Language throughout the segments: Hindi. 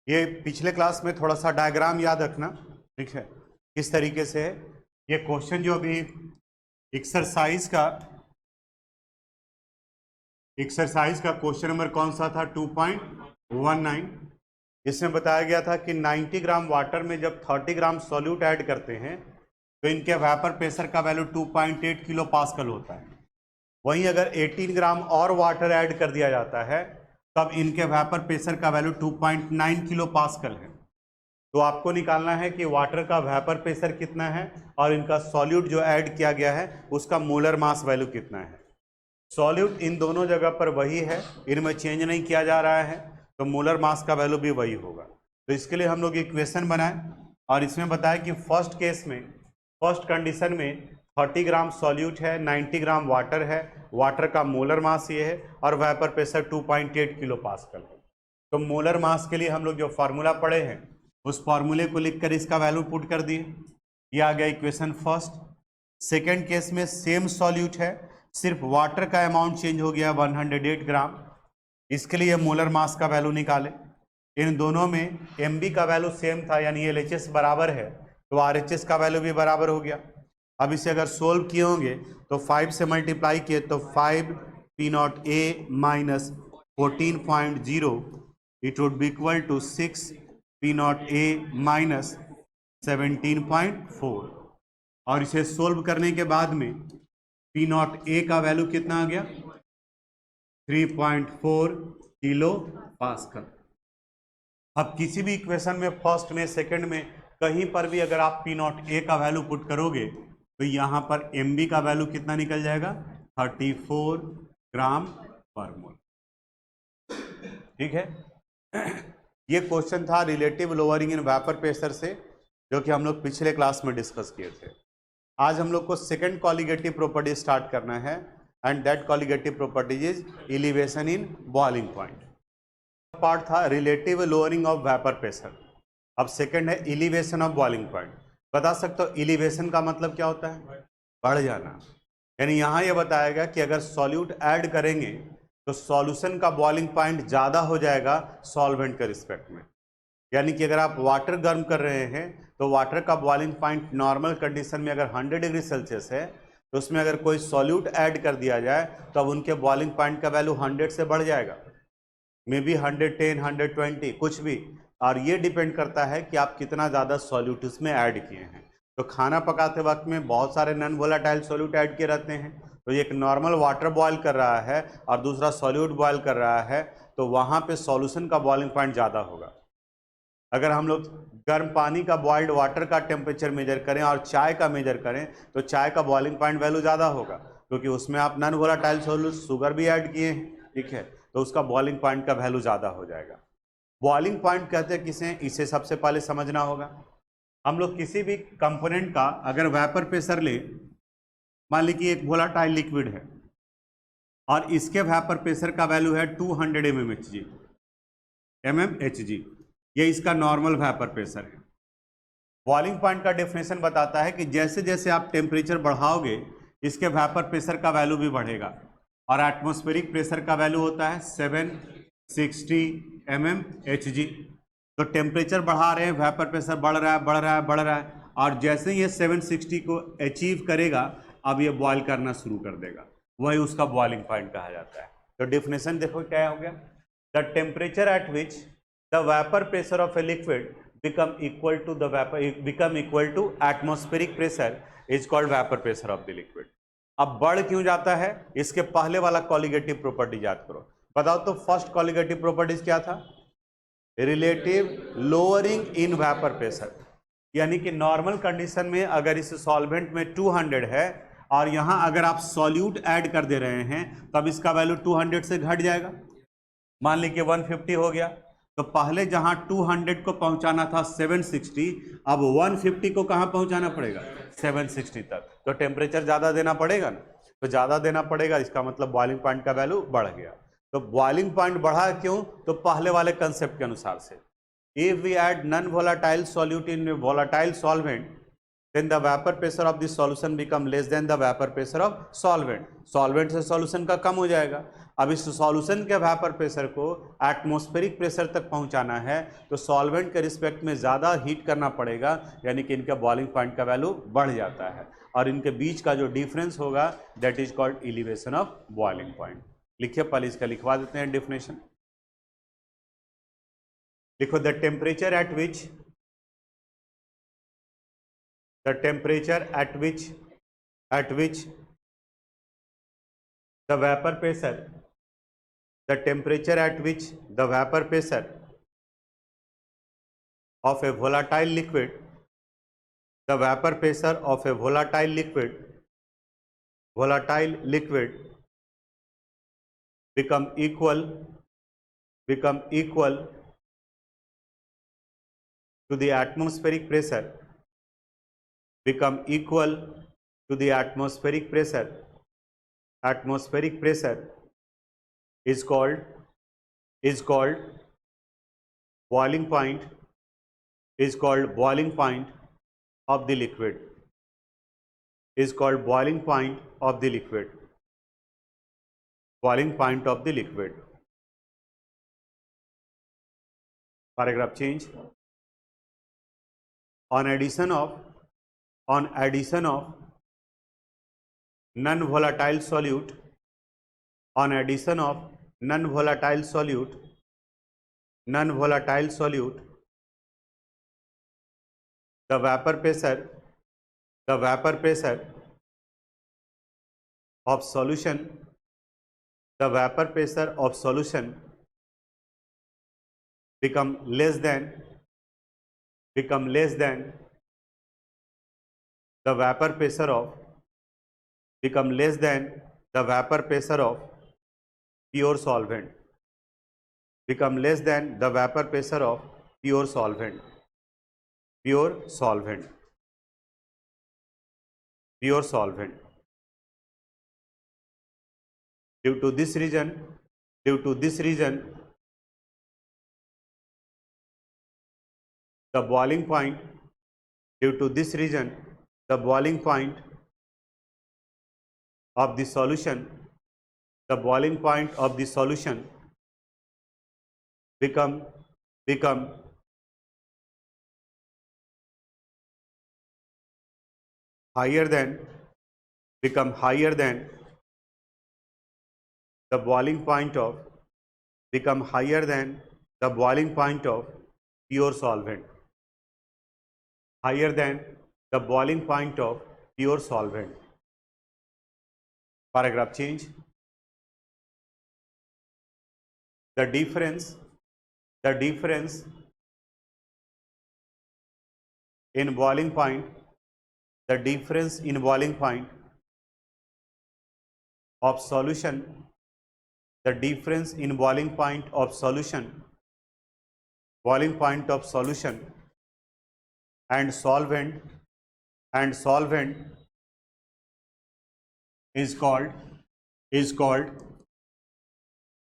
ये पिछले क्लास में थोड़ा सा डायग्राम याद रखना, ठीक है, किस तरीके से है ये क्वेश्चन। जो अभी एक्सरसाइज का क्वेश्चन नंबर कौन सा था, 2.19। इसमें बताया गया था कि 90 ग्राम वाटर में जब 30 ग्राम सॉल्यूट ऐड करते हैं तो इनके वेपर प्रेशर का वैल्यू 2.8 किलो पास्कल होता है। वहीं अगर 18 ग्राम और वाटर ऐड कर दिया जाता है तब इनके वेपर प्रेशर का वैल्यू 2.9 किलो पास्कल है। तो आपको निकालना है कि वाटर का वेपर प्रेशर कितना है और इनका सॉल्यूट जो ऐड किया गया है उसका मोलर मास वैल्यू कितना है। सॉल्यूट इन दोनों जगह पर वही है, इनमें चेंज नहीं किया जा रहा है, तो मोलर मास का वैल्यू भी वही होगा। तो इसके लिए हम लोग इक्वेशन बनाए और इसमें बताया कि फर्स्ट केस में, फर्स्ट कंडीशन में 30 ग्राम सॉल्यूट है, 90 ग्राम वाटर है, वाटर का मोलर मास ये है और वेपर प्रेशर 2.8 किलो पास्कल है। तो मोलर मास के लिए हम लोग जो फार्मूला पढ़े हैं उस फार्मूले को लिखकर इसका वैल्यू पुट कर दिए, ये आ गया इक्वेशन फर्स्ट। सेकेंड केस में सेम सॉल्यूट है, सिर्फ वाटर का अमाउंट चेंज हो गया 108 ग्राम, इसके लिए मोलर मास का वैल्यू निकाले। इन दोनों में mb का वैल्यू सेम था यानी LHS बराबर है तो RHS का वैल्यू भी बराबर हो गया। अब इसे अगर सोल्व किए होंगे तो 5 से मल्टीप्लाई किए तो 5 P0A minus 14.0 it would be equal to 6 P0A minus 17.4। और इसे सोल्व करने के बाद में P0A का वैल्यू कितना आ गया, 3.4 किलो पास्कल। अब किसी भी इक्वेशन में फर्स्ट में सेकंड में कहीं पर भी अगर आप P0A का वैल्यू पुट करोगे तो यहाँ पर mb का वैल्यू कितना निकल जाएगा, 34 ग्राम पर मोल, ठीक है। ये क्वेश्चन था relative lowering in vapour pressure से, जो कि हम लोग पिछले क्लास में डिस्कस किए थे। आज हम लोग को सेकंड कॉलिगेटिव प्रॉपर्टी स्टार्ट करना है and that colligative property is elevation in boiling point. Part था relative lowering of vapour pressure, अब सेकंड है एलिवेशन ऑफ बॉइलिंग पॉइंट। बता सकते हो एलिवेशन का मतलब क्या होता है, बढ़ जाना। यानी यहाँ ये बताएगा कि अगर सॉल्यूट ऐड करेंगे तो सॉल्यूशन का बॉइलिंग पॉइंट ज़्यादा हो जाएगा सॉल्वेंट के रिस्पेक्ट में। यानी कि अगर आप वाटर गर्म कर रहे हैं तो वाटर का बॉइलिंग पॉइंट नॉर्मल कंडीशन में अगर 100 डिग्री सेल्सियस है तो उसमें अगर कोई सॉल्यूट ऐड कर दिया जाए तो अब उनके बॉइलिंग पॉइंट का वैल्यू 100 से बढ़ जाएगा, मे बी 110, 120 कुछ भी। और ये डिपेंड करता है कि आप कितना ज़्यादा सॉल्यूट उसमें ऐड किए हैं। तो खाना पकाते वक्त में बहुत सारे नॉन वोलेटाइल सॉल्यूट ऐड किए रहते हैं, तो एक नॉर्मल वाटर बॉयल कर रहा है और दूसरा सॉल्यूट बॉयल कर रहा है तो वहाँ पे सॉल्यूशन का बॉइलिंग पॉइंट ज़्यादा होगा। अगर हम लोग गर्म पानी का बॉइल्ड वाटर का टेम्परेचर मेजर करें और चाय का मेजर करें तो चाय का बॉइलिंग पॉइंट वैल्यू ज़्यादा होगा, क्योंकि उसमें आप नॉन वोलेटाइल सॉल्यूट शुगर भी ऐड किए हैं, ठीक है, तो उसका बॉइलिंग पॉइंट का वैल्यू ज़्यादा हो जाएगा। बॉइलिंग पॉइंट कहते हैं किसे, इसे सबसे पहले समझना होगा। हम लोग किसी भी कंपोनेंट का अगर वेपर प्रेशर ले, मान लीजिए एक वोलेटाइल लिक्विड है और इसके वेपर प्रेशर का वैल्यू है 200 mmHg, ये इसका नॉर्मल वेपर प्रेशर है। बॉइलिंग पॉइंट का डेफिनेशन बताता है कि जैसे जैसे आप टेम्परेचर बढ़ाओगे इसके वेपर प्रेशर का वैल्यू भी बढ़ेगा, और एटमॉस्फेरिक प्रेशर का वैल्यू होता है 760 mmHg। तो टेम्परेचर बढ़ा रहे हैं, वेपर प्रेशर बढ़ रहा है बढ़ रहा है बढ़ रहा है, और जैसे ही ये 760 को अचीव करेगा अब ये बॉयल करना शुरू कर देगा, वही उसका बॉइलिंग पॉइंट कहा जाता है। तो डेफिनेशन देखो क्या हो गया, the temperature at which the vapour pressure of a liquid become equal to atmospheric pressure is called vapor pressure of the liquid। अब बढ़ क्यों जाता है, इसके पहले वाला कॉलिगेटिव प्रॉपर्टी याद करो। बताओ तो फर्स्ट कॉलिगेटिव प्रॉपर्टीज क्या था, relative lowering in vapour pressure. यानी कि नॉर्मल कंडीशन में अगर इस सॉल्वेंट में 200 है और यहां अगर आप सॉल्यूट ऐड कर दे रहे हैं तब इसका वैल्यू 200 से घट जाएगा, मान लीजिए 150 हो गया। तो पहले जहां 200 को पहुंचाना था 760, अब 150 को कहां पहुंचाना पड़ेगा, 760 तक। तो टेम्परेचर ज्यादा देना पड़ेगा ना, तो ज्यादा देना पड़ेगा, इसका मतलब बॉइलिंग पॉइंट का वैल्यू बढ़ गया। तो बॉइलिंग पॉइंट बढ़ा क्यों, तो पहले वाले कंसेप्ट के अनुसार से, if we add non volatile solute in volatile solvent then the vapor pressure of the solution become less than the vapor pressure of solvent. Solvent से solution का कम हो जाएगा. अब इस solution के vapor pressure को atmospheric pressure तक पहुंचाना है तो solvent के रिस्पेक्ट में ज़्यादा हीट करना पड़ेगा, यानी कि इनका बॉइलिंग पॉइंट का वैल्यू बढ़ जाता है और इनके बीच का जो डिफरेंस होगा that is called elevation of boiling point. लिखिए, पहले इसका लिखवा देते हैं डेफिनेशन. लिखो, the temperature at which the temperature at which the vapor pressure the temperature at which the vapor pressure of a volatile liquid the vapor pressure of a volatile liquid become equal to the atmospheric pressure atmospheric pressure is called boiling point of the liquid Paragraph change. On addition of non-volatile solute the vapor pressure of solution become less than the vapor pressure of pure solvent. Due to this reason the boiling point of the solution become higher than the boiling point of pure solvent. Paragraph change. The difference in boiling point of solution and solvent is called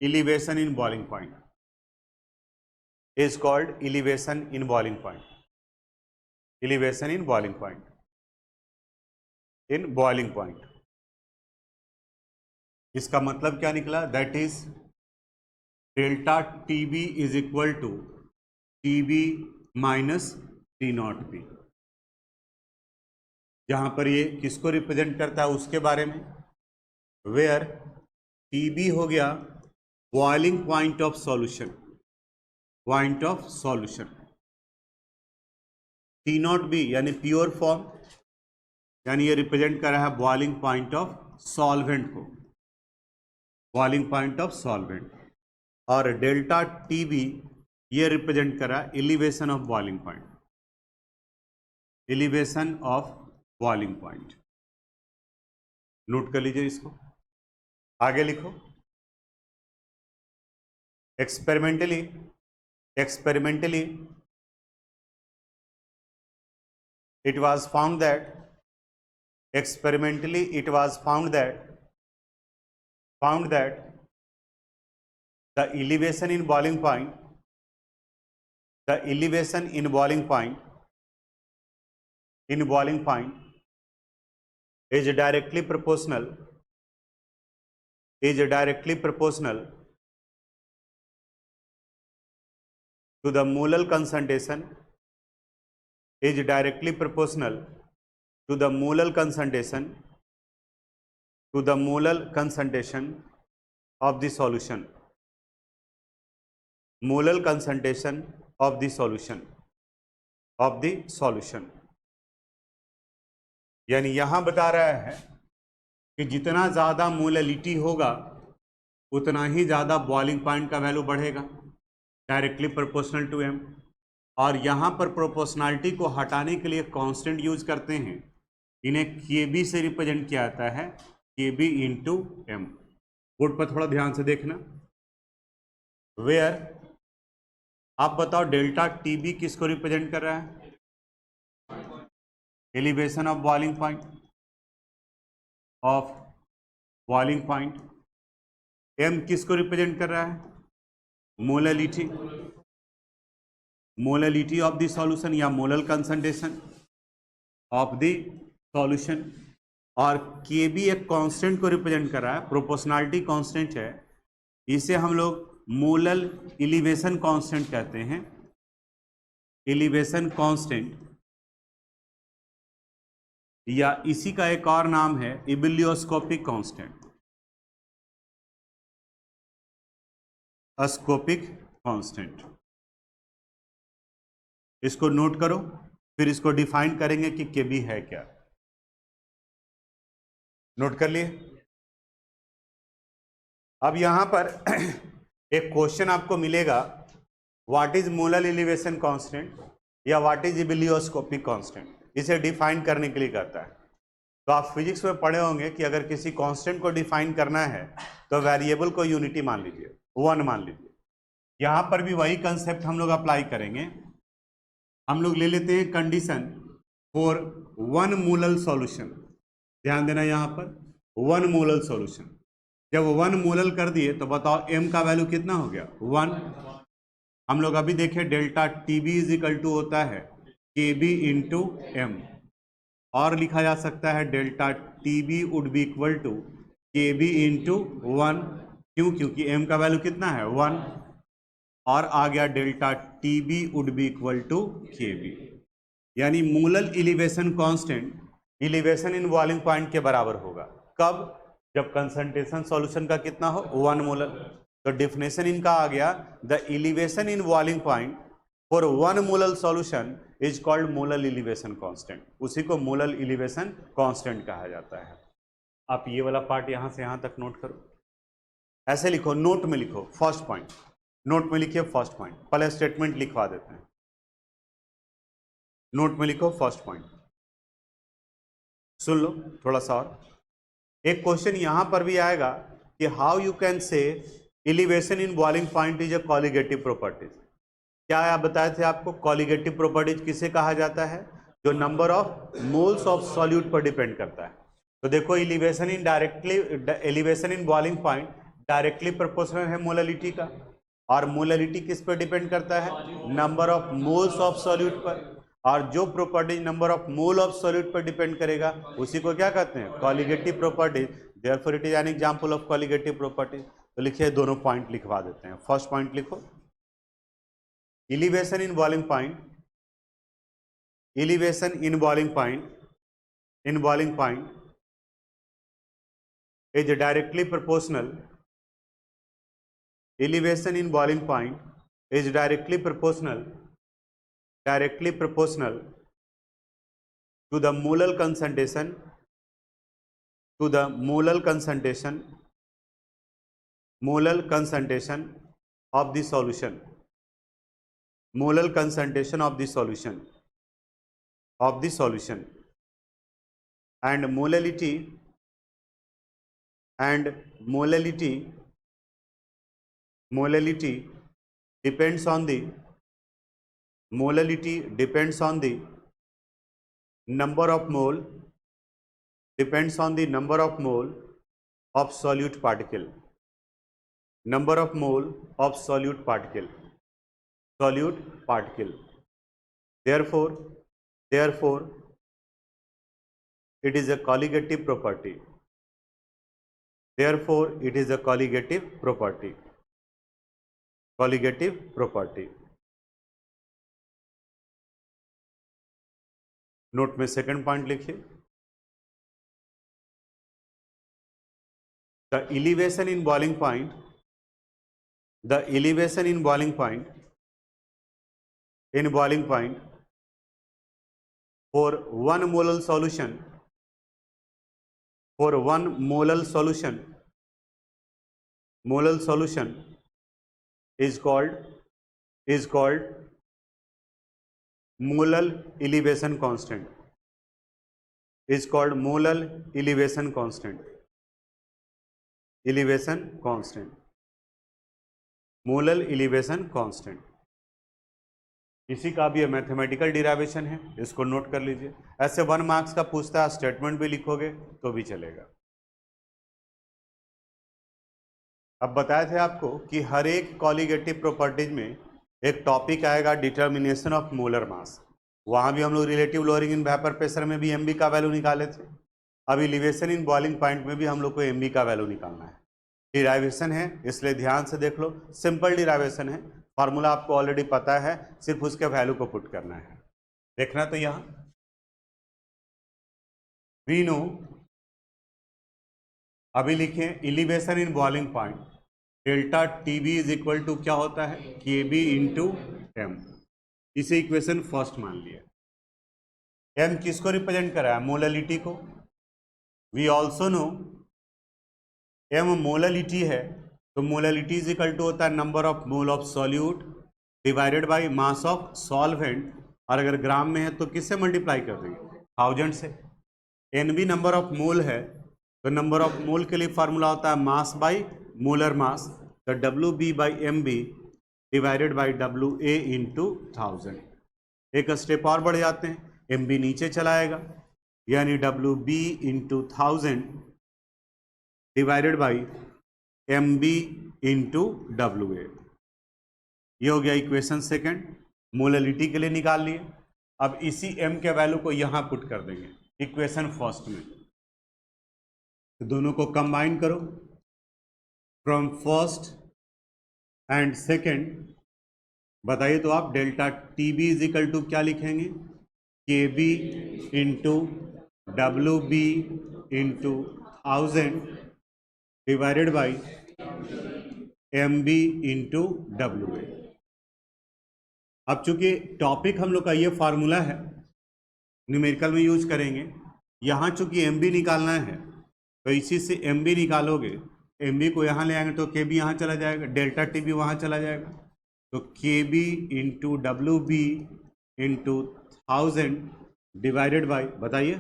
elevation in boiling point. इसका मतलब क्या निकला? That is delta TB is equal to TB minus T naught B. जहां पर ये किसको रिप्रेजेंट करता है उसके बारे में, वेयर टीबी हो गया boiling point of solution, T naught B यानी प्योर फॉर्म, यानी ये रिप्रेजेंट कर रहा है बॉइलिंग पॉइंट ऑफ सॉल्वेंट को, और डेल्टा टीबी ये रिप्रेजेंट कर रहा है elevation of boiling point. Note कर लीजिए इसको, आगे लिखो. Experimentally it was found that the elevation in boiling point in boiling point is directly proportional to the molar concentration is directly proportional to the molar concentration of the solution, molar concentration of the solution. यानी यहां बता रहा है कि जितना ज्यादा मोलैलिटी होगा उतना ही ज्यादा बॉइलिंग पॉइंट का वैल्यू बढ़ेगा, डायरेक्टली प्रोपोर्शनल टू m। और यहां पर प्रोपोर्शनलिटी को हटाने के लिए कांस्टेंट यूज करते हैं, इन्हें kb से रिप्रेजेंट किया जाता है, kb इंटू m। बोर्ड पर थोड़ा ध्यान से देखना। वेयर आप बताओ डेल्टा टीबी किसको रिप्रेजेंट कर रहा है? Elevation of boiling point. m किसको रिप्रेजेंट कर रहा है? मोलैलिटी ऑफ द सॉल्यूशन या molar concentration of the solution. और kb एक कांस्टेंट को रिप्रेजेंट कर रहा है, प्रोपोर्शनलिटी कांस्टेंट है, इसे हम लोग मोलर एलिवेशन कांस्टेंट कहते हैं। एलिवेशन कांस्टेंट या इसी का एक और नाम है इबिलियोस्कोपिक कांस्टेंट, स्कोपिक कांस्टेंट। इसको नोट करो, फिर इसको डिफाइन करेंगे कि केबी है क्या। नोट कर लिए? अब यहां पर एक क्वेश्चन आपको मिलेगा, what is molar elevation constant या व्हाट इज इबिलियोस्कोपिक कांस्टेंट। इसे डिफाइन करने के लिए कहता है। तो आप फिजिक्स में पढ़े होंगे कि अगर किसी कांस्टेंट को डिफाइन करना है तो वेरिएबल को यूनिटी मान लीजिए, 1 मान लीजिए। यहां पर भी वही कंसेप्ट हम लोग अप्लाई करेंगे। हम लोग ले लेते हैं कंडीशन फॉर 1 मोलर सॉल्यूशन। ध्यान देना, यहां पर 1 मोलर सॉल्यूशन। जब 1 मोलर कर दिए तो बताओ m का वैल्यू कितना हो गया? 1। हम लोग अभी देखें delta TB is equal to होता है kb इंटू m, और लिखा जा सकता है delta TB would be equal to kb into 1। क्यों? क्योंकि m का वैल्यू कितना है? 1। और आ गया delta TB would be equal to kb। यानी molar elevation constant elevation in boiling point के बराबर होगा। कब? जब कंसंट्रेशन सॉल्यूशन का कितना हो? 1 मोलर। तो डेफिनेशन इनका आ गया, the elevation in boiling point for 1 molar solution is called molar elevation constant. उसी को मोलर एलिवेशन कांस्टेंट कहा जाता है। आप ये वाला पार्ट यहां से यहां तक नोट करो, ऐसे लिखो, नोट में लिखो फर्स्ट पॉइंट, नोट में लिखिए फर्स्ट पॉइंट। पहले स्टेटमेंट लिखवा देते हैं, नोट में लिखो फर्स्ट पॉइंट। सुन लो थोड़ा सा और। एक क्वेश्चन यहां पर भी आएगा कि how you can say elevation in boiling point is a colligative properties. क्या आप बताए थे आपको? कॉलिगेटिव प्रॉपर्टीज किसे कहा जाता है? जो number of moles of solute पर डिपेंड करता है। तो देखो, elevation in boiling point directly proportional है मोलैलिटी का, और मोलैलिटी किस पर डिपेंड करता है? Number of moles of solute पर। और जो property number of mole of solute पर डिपेंड करेगा उसी को क्या कहते हैं? Colligative properties. Therefore it is an example of colligative properties. तो लिखिए, दोनों पॉइंट लिखवा देते हैं। फर्स्ट पॉइंट लिखो, elevation in boiling point, elevation in boiling point is directly proportional, elevation in boiling point is directly proportional to the molar concentration of the solution, molar concentration of the solution, and molality depends on the number of mole of solute particle, therefore it is a colligative property. Therefore it is a colligative property. Colligative property. Note में सेकंड पॉइंट लिखिए, the elevation in boiling point, the elevation in boiling point, in boiling point for one molar solution, for one molar solution, molar solution is called molar elevation constant, is called molar elevation constant, elevation constant, molar elevation constant. इसी का भी मैथमेटिकल डिराइवेशन है, इसको नोट कर लीजिए. ऐसे 1 मार्क्स का पूछता है, स्टेटमेंट भी लिखोगे तो भी चलेगा. अब बताए थे आपको कि हर एक कॉलिगेटिव प्रॉपर्टीज में एक टॉपिक आएगा डिटर्मिनेशन ऑफ मोलर मास. वहां भी हम लोग relative lowering in vapour pressure में भी एमबी का वैल्यू निकाले थे. अब एलिवेशन इन बॉइलिंग पॉइंट में भी हम लोग को एमबी का वैल्यू निकालना है. डिराइवेशन है, इसलिए ध्यान से देख लो. सिंपल डिराइवेशन है, फार्मूला आपको ऑलरेडी पता है, सिर्फ उसके वैल्यू को पुट करना है. देखना तो यहां वी नो, अभी लिखें elevation in boiling point, delta TB is equal to क्या होता है, के बी इंटू एम. इसे इक्वेशन फर्स्ट मान लिया. एम किसको रिप्रेजेंट करा है, मोलैलिटी को. We also know M molality है, तो मोलैलिटी इज इक्वल टू होता है number of mole of solute divided by mass of solvent. और अगर ग्राम में है तो किससे मल्टीप्लाई कर देंगे, 1000 से. एन भी नंबर ऑफ मोल है, तो नंबर ऑफ मोल के लिए फार्मूला होता है मास बाई मोलर मास, तो W B by M B divided by W A into 1000. एक स्टेप और बढ़ जाते हैं, एम बी नीचे चलाएगा, यानी W B into 1000 divided by M B into W A. ये हो गया इक्वेशन सेकंड, मोलैलिटी के लिए निकाल लिए. अब इसी एम के वैल्यू को यहां पुट कर देंगे इक्वेशन फर्स्ट में. तो दोनों को कंबाइन करो, फ्रॉम फर्स्ट एंड सेकेंड. बताइए तो आप, delta T B is equal to क्या लिखेंगे, K B into W B into 1000 divided by M B into W A. अब चूंकि टॉपिक हम लोग का ये फार्मूला है, न्यूमेरिकल में यूज करेंगे. यहाँ चूंकि एम बी निकालना है, तो इसी से एम बी निकालोगे, एम बी को यहाँ ले आएंगे तो के बी यहाँ चला जाएगा, डेल्टा टी बी वहाँ चला जाएगा. तो K B into W B into 1000 divided by, बताइए,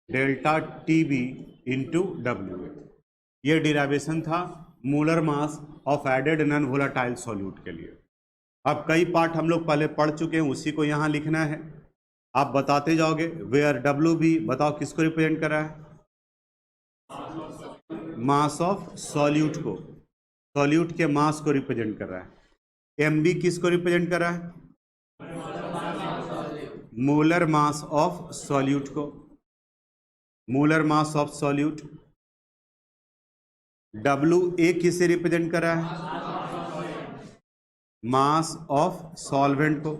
delta T B into W A. ये डिराइवेशन था molar mass of added non volatile solute के लिए. अब कई पार्ट हम लोग पहले पढ़ चुके हैं, उसी को यहाँ लिखना है. आप बताते जाओगे. वेयर डब्ल्यू बी, बताओ किसको रिप्रेजेंट कर रहा है, मास ऑफ सॉल्यूट को, सॉल्यूट के मास को रिप्रेजेंट कर रहा है. एम बी किसको रिप्रेजेंट कर रहा है, मोलर मास ऑफ सॉल्यूट को, molar mass of solute. W A किसे रिप्रेजेंट कर रहा है, मास ऑफ सॉल्वेंट को,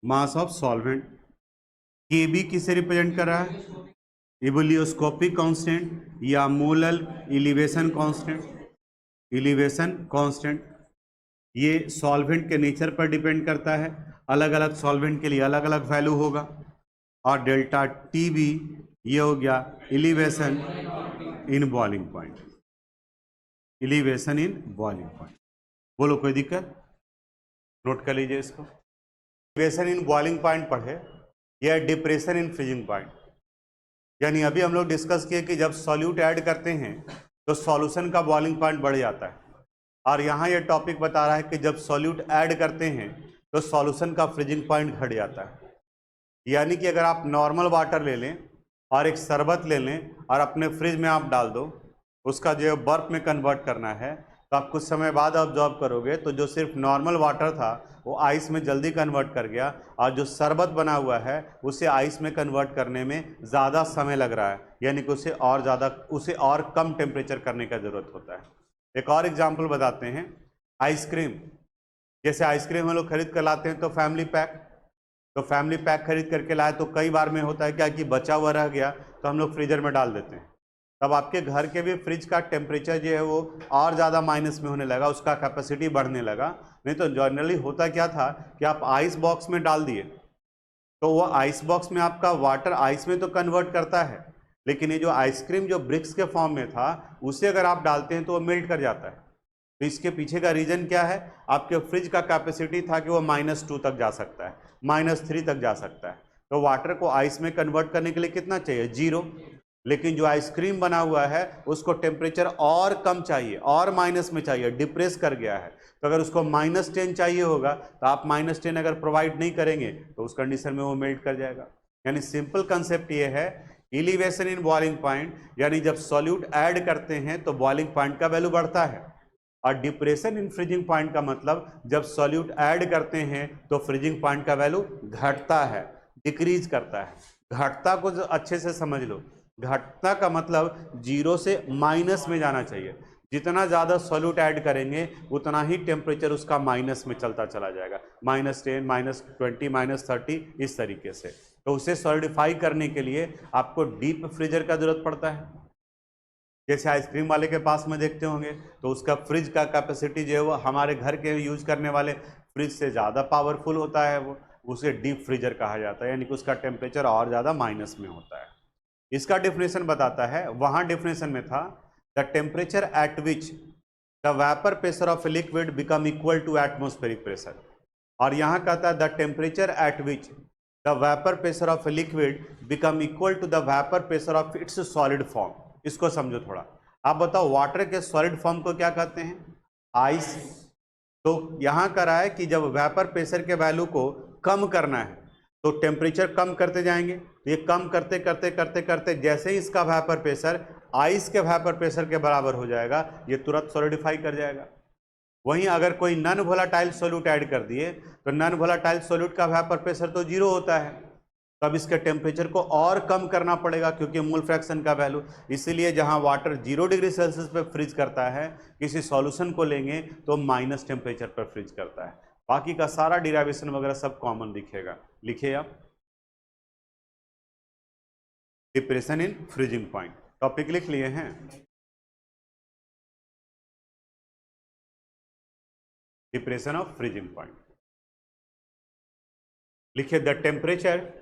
मास ऑफ सॉल्वेंट. के बी किसे रिप्रेजेंट कर रहा है, इवोल्यूस्कोपिक कांस्टेंट या molar elevation constant, elevation constant. ये सॉल्वेंट के नेचर पर डिपेंड करता है, अलग अलग सॉल्वेंट के लिए अलग अलग वैल्यू होगा. और डेल्टा टी बी ये हो गया elevation in boiling point, elevation in boiling point. बोलो कोई दिक्कत, नोट कर लीजिए इसको. एलिवेशन इन बॉइलिंग पॉइंट पढ़े, यह डिप्रेशन इन फ्रीजिंग पॉइंट. यानी अभी हम लोग डिस्कस किए कि जब सॉल्यूट ऐड करते हैं तो सॉल्यूशन का बॉइलिंग पॉइंट बढ़ जाता है. और यहाँ ये टॉपिक बता रहा है कि जब सॉल्यूट ऐड करते हैं तो सॉल्यूशन का फ्रीजिंग पॉइंट घट जाता है. यानी कि अगर आप नॉर्मल वाटर ले लें और एक शरबत ले लें और अपने फ्रिज में आप डाल दो, उसका जो बर्फ में कन्वर्ट करना है, तो आप कुछ समय बाद ऑब्जॉर्व करोगे तो जो सिर्फ नॉर्मल वाटर था वो आइस में जल्दी कन्वर्ट कर गया, और जो शरबत बना हुआ है उसे आइस में कन्वर्ट करने में ज़्यादा समय लग रहा है, यानी कि उसे और कम टेम्परेचर करने का ज़रूरत होता है। एक और एग्जाम्पल बताते हैं, आइसक्रीम। जैसे आइसक्रीम हम लोग खरीद कर लाते हैं तो फैमिली पैक खरीद करके लाए तो कई बार में होता है क्या कि बचा हुआ रह गया तो हम लोग फ्रीजर में डाल देते हैं। तब आपके घर के भी फ्रिज का टेम्परेचर जो है वो और ज़्यादा माइनस में होने लगा, उसका कैपेसिटी बढ़ने लगा। नहीं तो जनरली होता क्या था कि आप आइस बॉक्स में डाल दिए तो वो आइस बॉक्स में आपका वाटर आइस में तो कन्वर्ट करता है, लेकिन ये जो आइसक्रीम जो ब्रिक्स के फॉर्म में था उसे अगर आप डालते हैं तो वो मेल्ट कर जाता है। तो इसके पीछे का रीजन क्या है, आपके फ्रिज का कैपेसिटी था कि वो -2 तक जा सकता है, -3 तक जा सकता है। तो वाटर को आइस में कन्वर्ट करने के लिए कितना चाहिए, 0। लेकिन जो आइसक्रीम बना हुआ है उसको टेम्परेचर और कम चाहिए, और माइनस में चाहिए, डिप्रेस कर गया है। तो अगर उसको -10 चाहिए होगा तो आप -10 अगर प्रोवाइड नहीं करेंगे तो उस कंडीशन में वो मेल्ट कर जाएगा। यानी सिंपल कंसेप्ट ये है, एलिवेशन इन बॉइलिंग पॉइंट, यानी जब सॉल्यूट ऐड करते हैं तो बॉइलिंग पॉइंट का वैल्यू बढ़ता है, और डिप्रेशन इन फ्रीजिंग पॉइंट का मतलब जब सॉल्यूट ऐड करते हैं तो फ्रीजिंग पॉइंट का वैल्यू घटता है, डिक्रीज करता है। घटता को अच्छे से समझ लो, घटता का मतलब 0 से माइनस में जाना चाहिए। जितना ज़्यादा सॉल्यूट ऐड करेंगे उतना ही टेम्परेचर उसका माइनस में चलता चला जाएगा, -10, -20, -30, इस तरीके से। तो उसे सॉलिडिफाई करने के लिए आपको डीप फ्रीजर का जरूरत पड़ता है। जैसे आइसक्रीम वाले के पास में देखते होंगे तो उसका फ्रिज का कैपेसिटी जो है वो हमारे घर के यूज करने वाले फ्रिज से ज़्यादा पावरफुल होता है, वो उसे डीप फ्रीजर कहा जाता है, यानी कि उसका टेम्परेचर और ज़्यादा माइनस में होता है। इसका डिफिनेशन बताता है, वहाँ डिफिनेशन में था the temperature at which the vapour pressure of a liquid become equal to atmospheric pressure, और यहाँ कहता है the temperature at which the vapour pressure of a liquid become equal to the vapour pressure of its solid form. इसको समझो थोड़ा। आप बताओ वाटर के सॉलिड फॉर्म को क्या कहते हैं, आइस। तो यहां करा है कि जब वेपर प्रेशर के वैल्यू को कम करना है तो टेम्परेचर कम करते जाएंगे, ये कम करते करते करते करते जैसे ही इसका वेपर प्रेशर आइस के वेपर प्रेशर के बराबर हो जाएगा ये तुरंत सॉलिडिफाई कर जाएगा। वहीं अगर कोई नॉन वोलाटाइल सॉल्यूट ऐड कर दिए तो नॉन वोलाटाइल सॉल्यूट का वेपर प्रेशर तो 0 होता है, तब इसके टेम्परेचर को और कम करना पड़ेगा क्योंकि मूल फ्रैक्शन का वैल्यू। इसीलिए जहां वाटर 0 डिग्री सेल्सियस पे फ्रीज करता है, किसी सॉल्यूशन को लेंगे तो माइनस टेम्परेचर पर फ्रीज करता है। बाकी का सारा डिराइवेशन वगैरह सब कॉमन दिखेगा। लिखिए आप, depression in freezing point, topic लिख लिए हैं। डिप्रेशन ऑफ फ्रीजिंग पॉइंट लिखिए, the temperature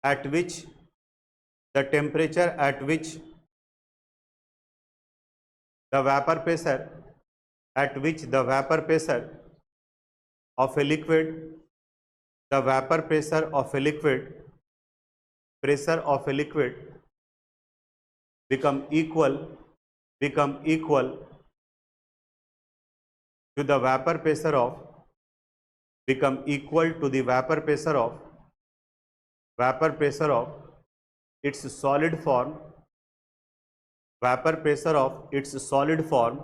at which the temperature at which the vapor pressure at which the vapor pressure of a liquid the vapor pressure of a liquid pressure of a liquid become equal to the vapor pressure of become equal to the vapor pressure of its solid form, vapor pressure of its solid form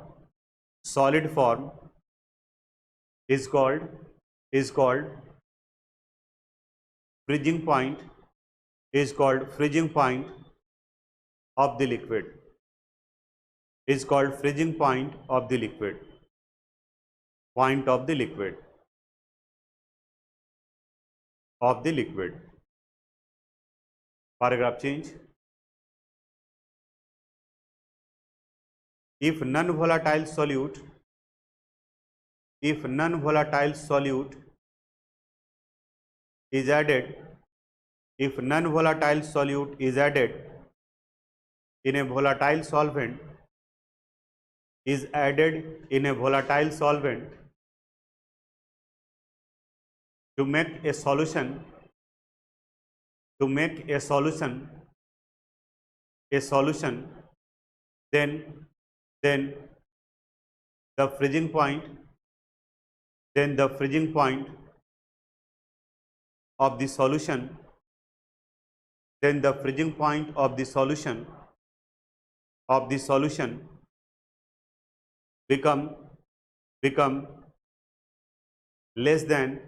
is called freezing point, is called freezing point of the liquid, is called freezing point of the liquid, point of the liquid, of the liquid. Paragraph change. If non-volatile solute is added, if non-volatile solute is added in a volatile solvent, is added in a volatile solvent to make a solution, then the freezing point of the solution of the solution become less than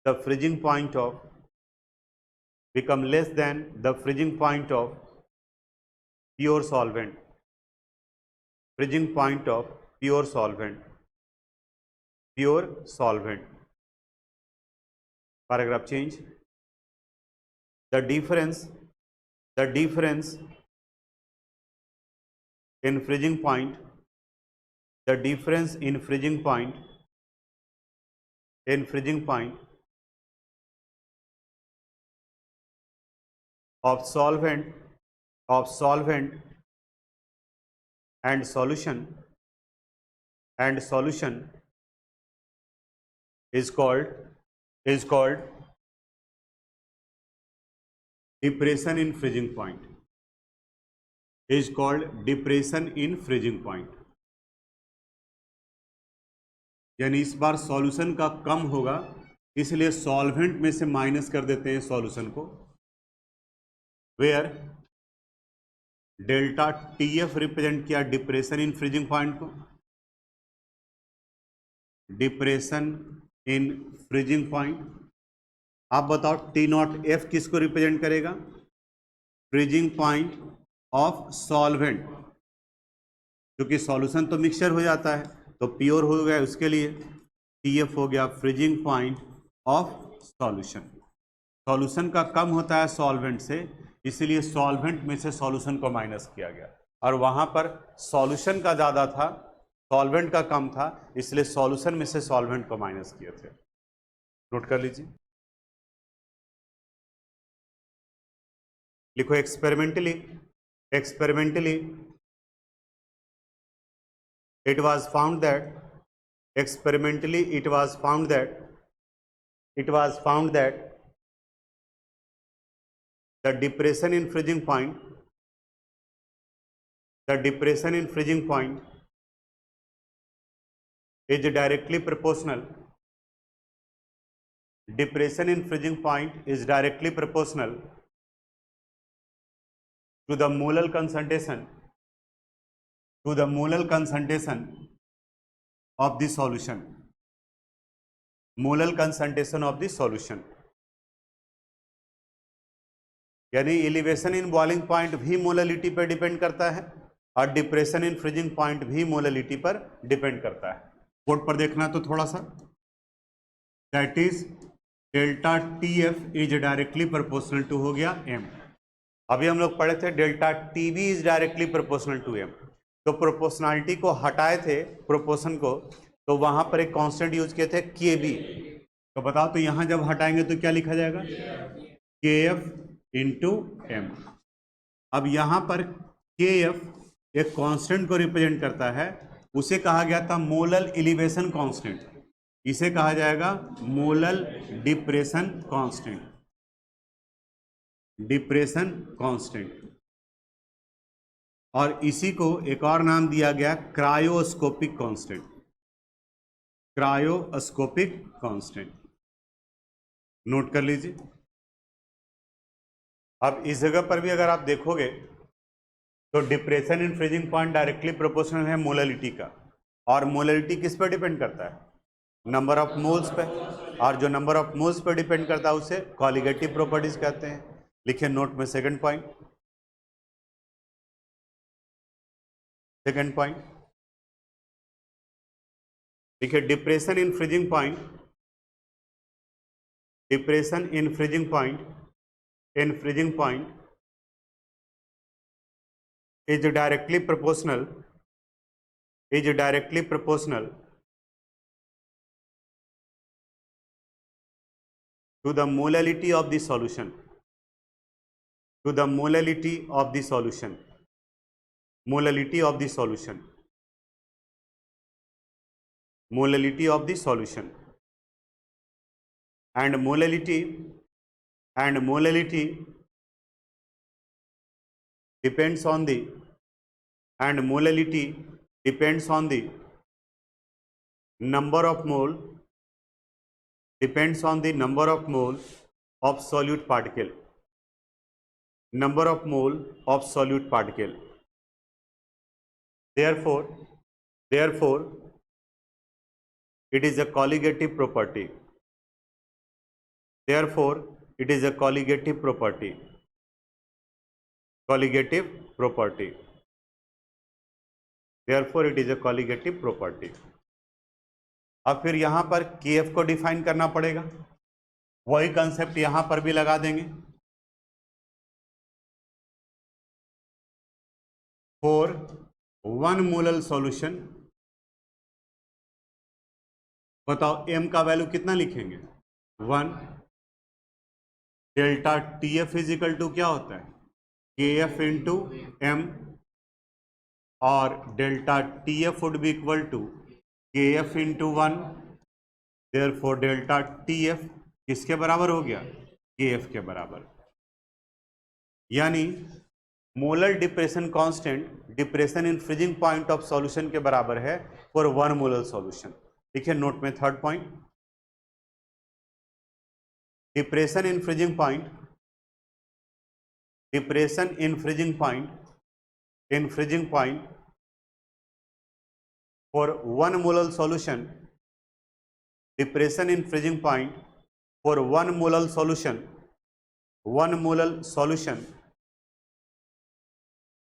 the freezing point of pure solvent, pure solvent. Paragraph change. The difference in freezing point, of solvent and solution is called depression in freezing point. यानी इस बार सॉल्यूशन का कम होगा, इसलिए सॉल्वेंट में से माइनस कर देते हैं सॉल्यूशन को, वेयर डेल्टा TF रिप्रेजेंट किया डिप्रेशन इन फ्रीजिंग पॉइंट को, आप बताओ T0F किसको रिप्रेजेंट करेगा? फ्रीजिंग पॉइंट ऑफ सॉल्वेंट, क्योंकि सॉल्यूशन तो मिक्सचर हो जाता है तो प्योर हो गया, उसके लिए TF हो गया फ्रीजिंग पॉइंट ऑफ सॉल्यूशन का कम होता है सॉल्वेंट से, इसलिए सॉल्वेंट में से सॉल्यूशन को माइनस किया गया, और वहां पर सॉल्यूशन का ज़्यादा था, सॉल्वेंट का कम था, इसलिए सॉल्यूशन में से सॉल्वेंट को माइनस किए थे। नोट कर लीजिए, लिखो experimentally it was found that the depression in freezing point is directly proportional to the molar concentration of the solution. यानी एलिवेशन इन बॉइलिंग पॉइंट भी मोललिटी पर डिपेंड करता है और डिप्रेशन इन फ्रीजिंग पॉइंट भी मोललिटी पर डिपेंड करता है। बोर्ड पर देखना तो थोड़ा सा, that is delta TF is directly proportional to हो गया M। अभी हम लोग पढ़े थे delta TB is directly proportional to M, तो प्रोपोर्शनलिटी को हटाए थे प्रोपोर्शन को, तो वहां पर एक कांस्टेंट यूज किए थे KB, तो बताओ तो यहां जब हटाएंगे तो क्या लिखा जाएगा? KF into M। अब यहां पर KF एक कांस्टेंट को रिप्रेजेंट करता है, उसे कहा गया था मोलल एलिवेशन कांस्टेंट, इसे कहा जाएगा मोलल डिप्रेशन कांस्टेंट, और इसी को एक और नाम दिया गया क्रायोस्कोपिक कांस्टेंट। नोट कर लीजिए। अब इस जगह पर भी अगर आप देखोगे तो depression in freezing point directly proportional है मोललिटी का, और मोललिटी किस पर डिपेंड करता है? नंबर ऑफ मोल्स पे, और जो number of moles per depend करता है उसे कॉलिगेटिव प्रॉपर्टीज कहते हैं। लिखिए नोट में सेकंड पॉइंट, देखिए depression in freezing point is directly proportional to the molality of the solution, and molality depends on the number of mole of solute particle, number of mole of solute particle. Therefore it is a colligative property. Therefore it is a colligative property. Therefore it is a colligative property. अब फिर यहां पर KF को डिफाइन करना पड़ेगा, वही कंसेप्ट यहां पर भी लगा देंगे. फॉर 1 मोलल सॉल्यूशन, बताओ m का वैल्यू कितना लिखेंगे? 1. Delta TF is equal to क्या होता है? KF इंटू m, और delta TF would be equal to KF into 1. Therefore delta TF किसके बराबर हो गया? KF के बराबर. यानी molar depression constant depression in freezing point of solution के बराबर है फॉर 1 मोलर सॉल्यूशन. देखिए नोट में third point, depression in freezing point for 1 molar solution, depression in freezing point for 1 molar solution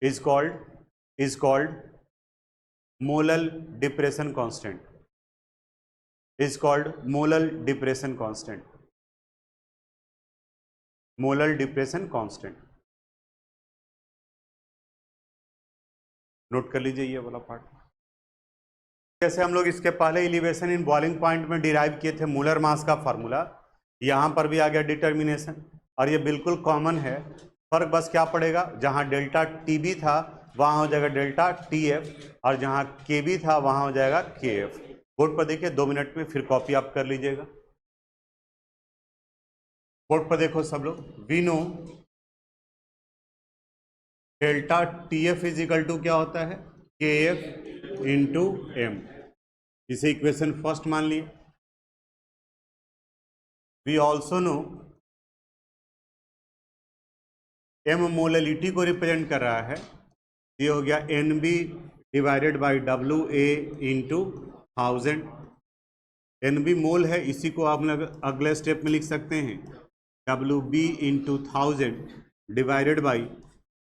is called molar depression constant. Molar depression constant. Note कर लीजिए ये वाला पार्ट. जैसे हम लोग इसके पहले एलिवेशन इन बॉइलिंग पॉइंट में डिराइव किए थे मूलर मास का फार्मूला, यहां पर भी आ गया डिटर्मिनेशन, और ये बिल्कुल कॉमन है. फर्क बस क्या पड़ेगा, जहां डेल्टा TB था वहां हो जाएगा डेल्टा TF, और जहां KB था वहां हो जाएगा KF. बोर्ड पर देखिए, 2 मिनट में फिर कॉपी आप कर लीजिएगा. बोर्ड पर देखो सब लोग. We know delta TF is equal to क्या होता है? KF into M. इसे इक्वेशन फर्स्ट मान लिए. We also know M molality को रिप्रेजेंट कर रहा है, ये हो गया NB divided by WA into 1000. NB mole है, इसी को आप लोग अगले स्टेप में लिख सकते हैं WB into 1000 divided by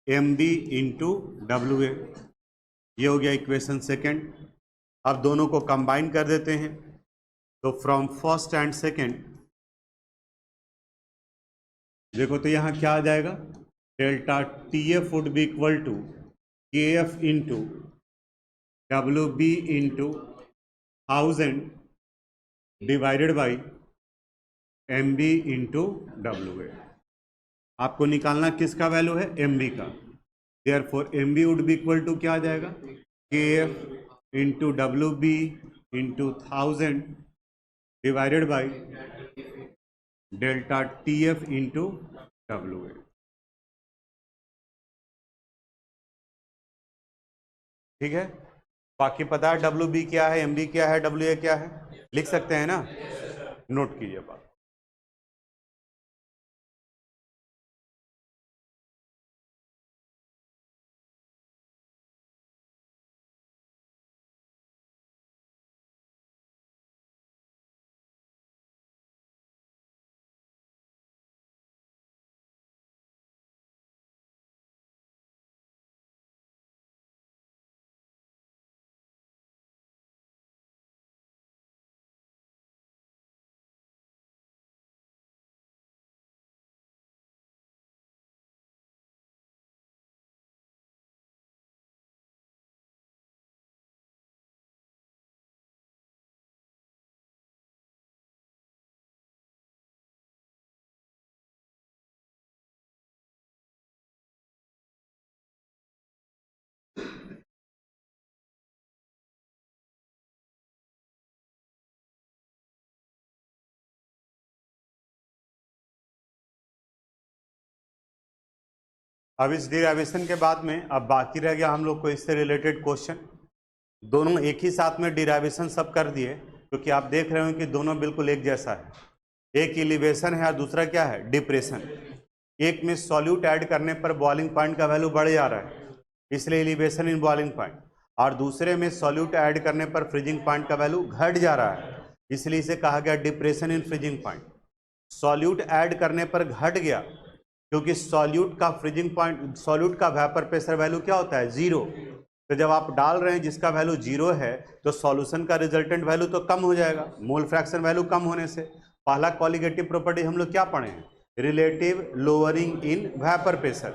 MB into WA. ये हो गया इक्वेशन सेकेंड. अब दोनों को कंबाइन कर देते हैं, तो फ्रॉम फर्स्ट एंड सेकेंड देखो तो यहाँ क्या आ जाएगा? Delta TF would be equal to KF into WB into 1000 divided by MB into WA. आपको निकालना किसका वैल्यू है? MB का. Therefore MB would be equal to क्या आ जाएगा? KF into WB into 1000 divided by delta TF into WA. ठीक है, बाकी पता है WB क्या है, MB क्या है, WA क्या है, लिख सकते हैं ना? नोट कीजिए बात. अब इस डिराइवेशन के बाद में अब बाकी रह गया हम लोग को इससे रिलेटेड क्वेश्चन. दोनों एक ही साथ में डिराइवेशन सब कर दिए, क्योंकि आप देख रहे हो कि दोनों बिल्कुल एक जैसा है. एक एलिवेशन है और दूसरा क्या है? डिप्रेशन. एक में सॉल्यूट ऐड करने पर बॉइलिंग पॉइंट का वैल्यू बढ़ जा रहा है, इसलिए एलिवेशन इन बॉइलिंग पॉइंट, और दूसरे में सॉल्यूट ऐड करने पर फ्रीजिंग पॉइंट का वैल्यू घट जा रहा है, इसलिए इसे कहा गया depression in freezing point. Solute add करने पर घट गया क्योंकि सॉल्यूट का फ्रीजिंग पॉइंट, सॉल्यूट का वेपर प्रेशर वैल्यू क्या होता है, जीरो। तो जब आप डाल रहे हैं जिसका वैल्यू जीरो है तो सॉल्यूशन का रिजल्टेंट वैल्यू तो कम हो जाएगा, मोल फ्रैक्शन वैल्यू कम होने से। पहला कॉलिगेटिव प्रॉपर्टी हम लोग क्या पढ़े हैं, relative lowering in vapour pressure.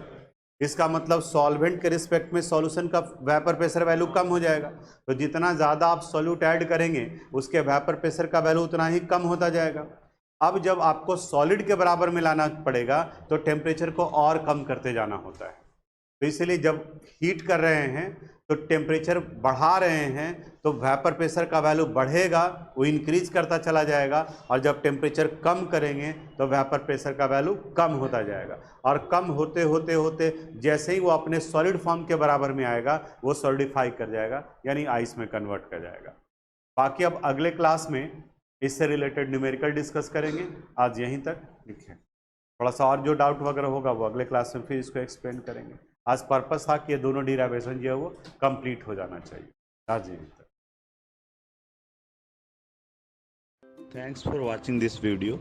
इसका मतलब सॉल्वेंट के रिस्पेक्ट में सॉल्यूशन का वेपर प्रेशर वैल्यू कम हो जाएगा, तो जितना ज़्यादा आप सॉल्यूट ऐड करेंगे उसके वेपर प्रेशर का वैल्यू उतना ही कम होता जाएगा। अब जब आपको सॉलिड के बराबर में लाना पड़ेगा तो टेम्परेचर को और कम करते जाना होता है। तो इसलिए जब हीट कर रहे हैं तो टेम्परेचर बढ़ा रहे हैं तो वेपर प्रेशर का वैल्यू बढ़ेगा, वो इंक्रीज करता चला जाएगा, और जब टेम्परेचर कम करेंगे तो वेपर प्रेशर का वैल्यू कम होता जाएगा, और कम होते होते होते जैसे ही वो अपने सॉलिड फॉर्म के बराबर में आएगा वो सॉलिडिफाई कर जाएगा, यानी आइस में कन्वर्ट कर जाएगा। बाकी अब अगले क्लास में इससे रिलेटेड न्यूमेरिकल डिस्कस करेंगे। आज यहीं तक लिखें, थोड़ा सा और जो डाउट वगैरह होगा वो अगले क्लास में फिर इसको एक्सप्लेन करेंगे। आज पर्पस था कि ये दोनों डिराइवेशन जो है वो कंप्लीट हो जाना चाहिए। आज यहीं तक। Thanks for watching this video.